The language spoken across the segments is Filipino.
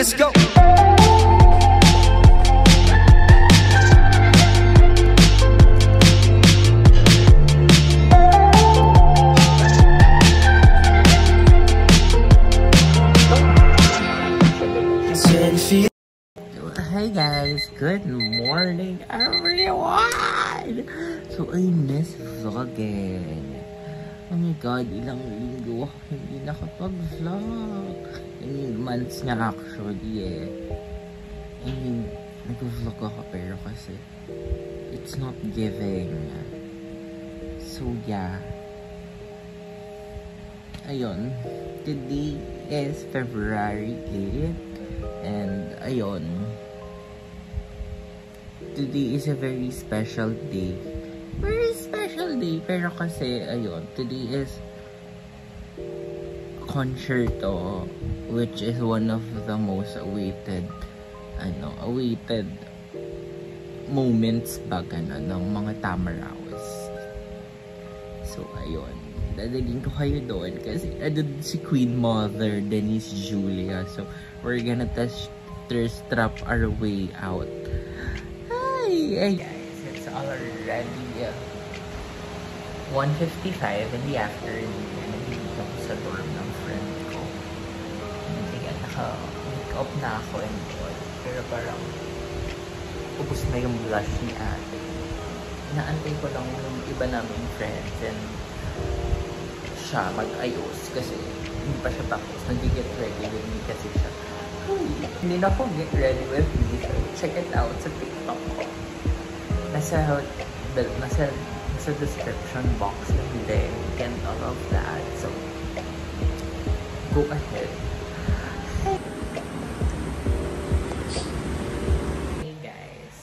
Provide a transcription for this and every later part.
Let's go. Hi guys, good morning everyone! So I miss vlogging. Oh my god, ilang linggo ako hindi nakapag-vlog. I mean, months na actually eh. I mean, nag-vlog ako pero kasi it's not giving. So yeah. Ayun, today is February 8th. And ayun, today is a very special day. Very special day. Pero kasi, ayun, today is concerto, which is one of the most awaited moments ng mga Tamaraos. So, ayun. Dadalhin ko kayo doon kasi andun si Queen Mother, Denise Julia. So, we're gonna strap our way out. Hi! Guys, it's already 1:55 in the afternoon. Nandito ako sa dorm ng friend ko. Hindi nga naka-make up na ako and all. Pero parang ubos na yung blush ni ate. Inaantay ko lang yung iba naming friends and siya mag-ayos kasi hindi pa siya tapos. Nag-get ready with me kasi siya. Hindi na ako get ready with me. So check it out sa TikTok ko. Nasa description box yung link and all of that. So go ahead. Hey guys.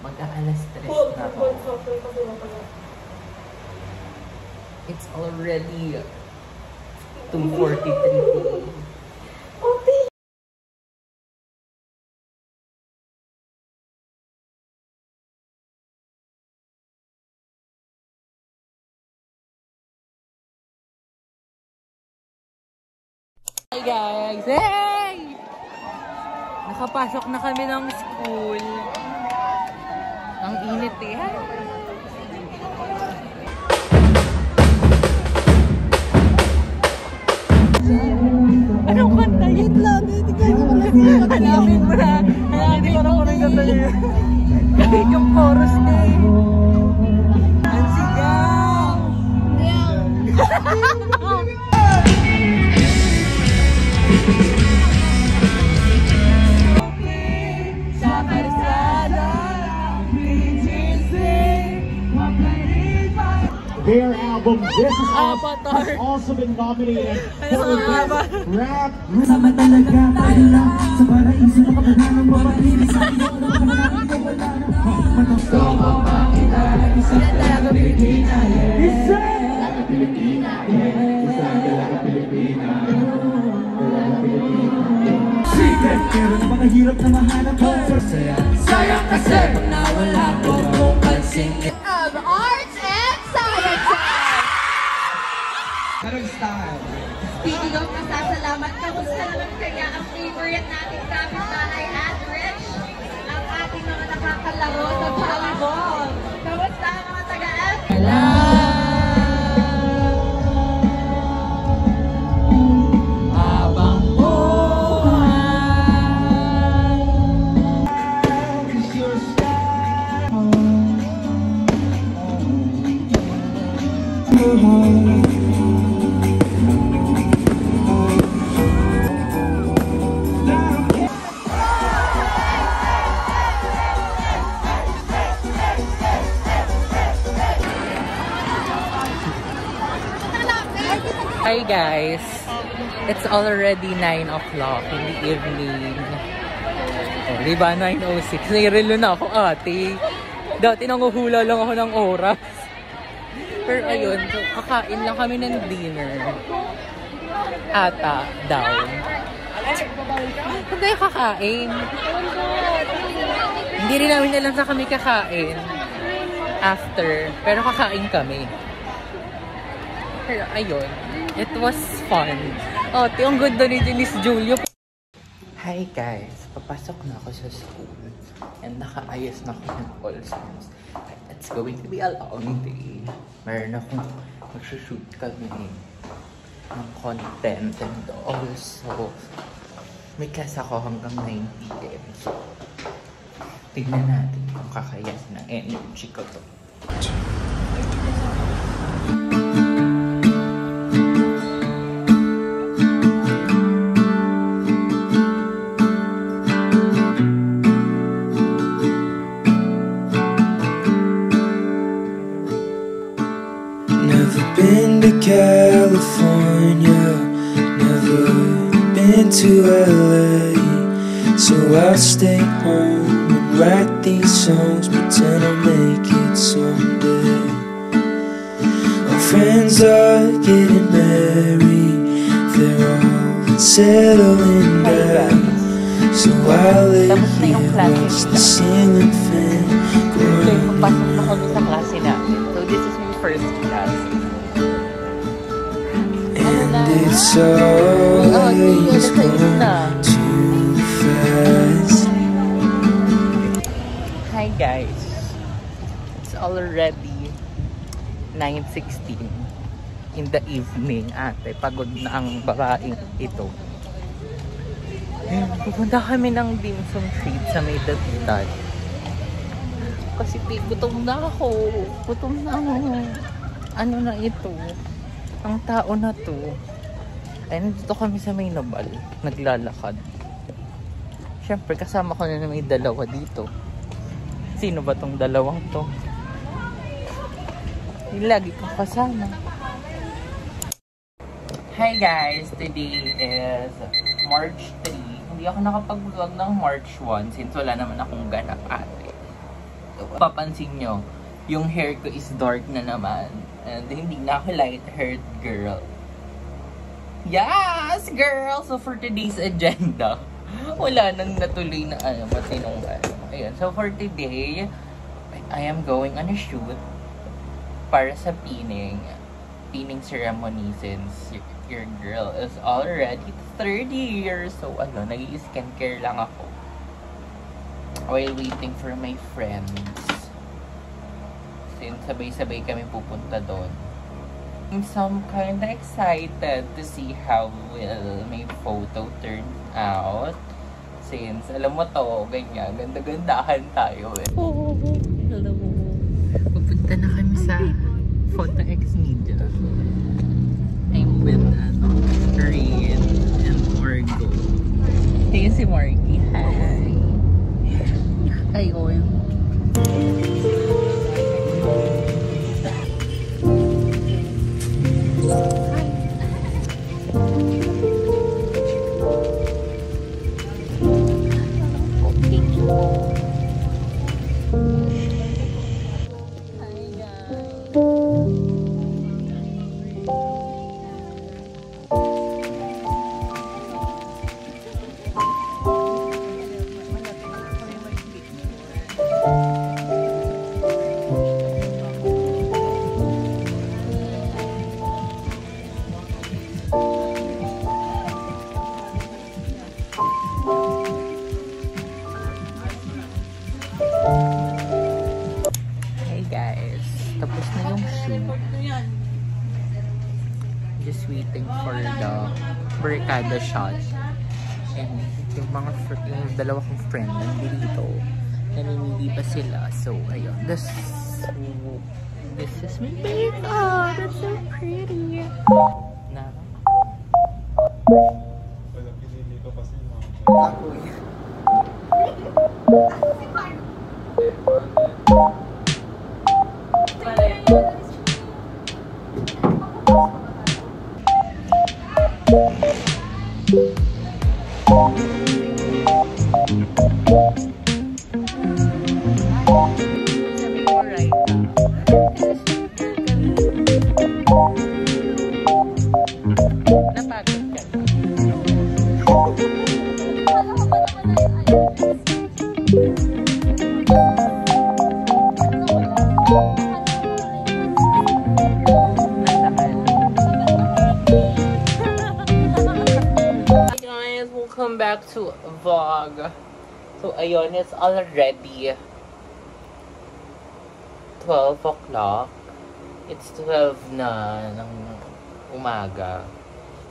Mag-aalas 3 na ako. It's already 2:43 p.m. Hi guys! Hey! Nakapasok na kami ng school. Ang init eh. Anong kanta? Wait lang, tignan mo lang siya. Hanapin mo na. Hanapin ko na po rin kanta niya. Yung chorus na eh. Ang sigaw! Sa karsada, their album This Is Us has also been nominated for the Best Rap. Sama talaga tayo lang sa paraiso ng kapananang babae sa iyo ng kapananang wala na gusto mo makita isang talaga Pilipina isang Pilipina isang talaga Pilipina secret pero napakahirap na mahanap mo sayang kasi pag nawala ko kung pansin of arts and sciences. Anong style? Speaking of masasalamat, kamusta naman kaya ang favorite nating kapitbahay at Rich? Ang ating mga nakakalaro sa volleyball. Kamusta ang mga taga-LA? Hi guys! It's already 9 o'clock in the evening. Oh, diba? 9:06. Nairelo na ako ate. Dati nanguhula lang ako ng oras. Pero ayun, so, kakain lang kami ng dinner. Ata, daw. Hindi kakain. Hindi rin namin alam sa kami kakain. After. Pero kakain kami. Pero ayun, it was fun. Oh, ang ganda ni Denise Julio. Hi guys! Papasok na ako sa school and nakaayos na ako ng all songs. It's going to be a long day. Meron akong mag-shoot kami ng content and also may class ako hanggang 9 PM. So, tignan natin kung kakayas ng energy ko to. Never been to California, never been to LA, so I'll stay home and write these songs, pretend I'll make it someday. My friends are getting married, they're all settling down, so I'll lay here watch the ceiling fan go round. Papasok na kami sa klase namin. So this is my first class. And it's always gone too fast. Hi guys! It's already 9:16 in the evening. Ate, pagod na ang babaeng ito. Pupunta kami ng dim sum treat sa may Datitan. Kasi gutom na ako. Gutom na ako. Ano na ito? Ang tao na to. Ay, nandito kami sa may Nabal. Naglalakad. Siyempre, kasama ko na may dalawa dito. Sino ba tong dalawang to? Yung lagi kong kasama. Hi guys! Today is March 3. Hindi ako nakapag-vlog ng March 1 since wala naman akong ganap ate. Papansin nyo, yung hair ko is dark na naman. And hindi na ako light-haired girl. Yes, girl! So for today's agenda, wala nang natuloy na matinong Ayun, so for today, I am going on a shoot para sa pinning ceremony since your girl is already 30 years. So nag-i-skincare lang ako while waiting for my friends. Since sabay-sabay kami pupunta doon. I'm kinda excited to see how will my photo turn out. Since, alam mo to, ganyan, ganda-gandahan tayo eh. Oh, alam mo. Pupunta na kami sa Photo X Media. I'm with, Rain and Margo. Hey, si Marky. Hi. Ayun. Tapos na yung shoot. Just waiting for the barricada shot. And yung dalawa kong friend nandito. Naninili pa sila. So, ayun. This is my makeup. That's so pretty. Na. welcome back to vlog. So, ayun, it's already 12 o'clock. It's 12 na ng umaga.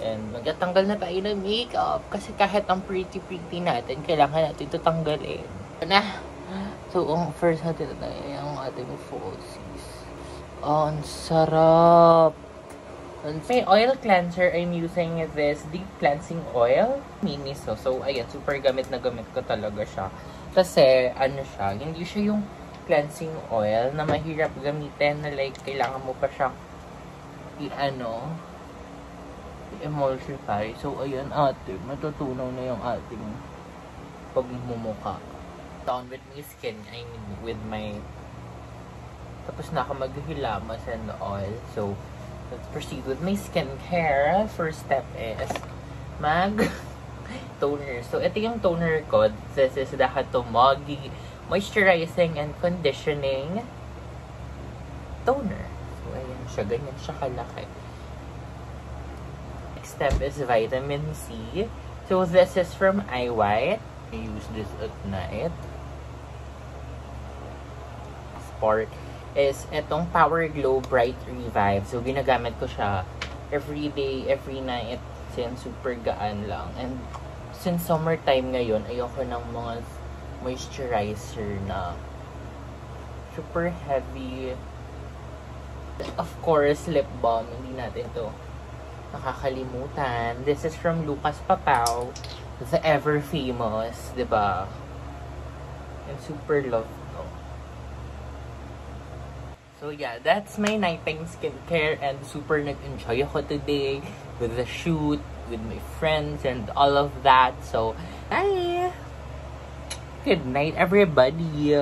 And magtatanggal na tayo ng makeup. Kasi kahit ang pretty natin, kailangan natin ito tanggalin. Na! So, ang first natin na yung ating falsies. Oh, ang sarap! May oil cleanser, I'm using this deep cleansing oil. Miniso. So, ayan, super gamit na gamit ko talaga siya. Kasi, ano siya, hindi siya yung cleansing oil na mahirap gamitin na like, kailangan mo pa siyang i-emulsify. So, ayan, ate, matutunaw na yung ating pagmumuka. Down with my skin, I mean, with my... Tapos na ako maghilamas and oil. So, let's proceed with my skincare. First step is toner. So, ito yung toner ko. This is the Hatomogi Moisturizing and Conditioning Toner. So, ayan siya. Ganyan siya kalaki. Next step is vitamin C. So, this is from iWhite. I use this at night. Part is itong Power Glow Bright Revive. So, ginagamit ko siya every day, every night. Since super gaan lang. And since summertime ngayon, ayoko ng mga moisturizer na super heavy. Of course, lip balm. Hindi natin to nakakalimutan. This is from Lucas Papaw. The ever famous, diba? And super love to. So yeah, that's my nighttime skincare and super nag-enjoy ako today with the shoot, with my friends and all of that. So, bye! Good night, everybody!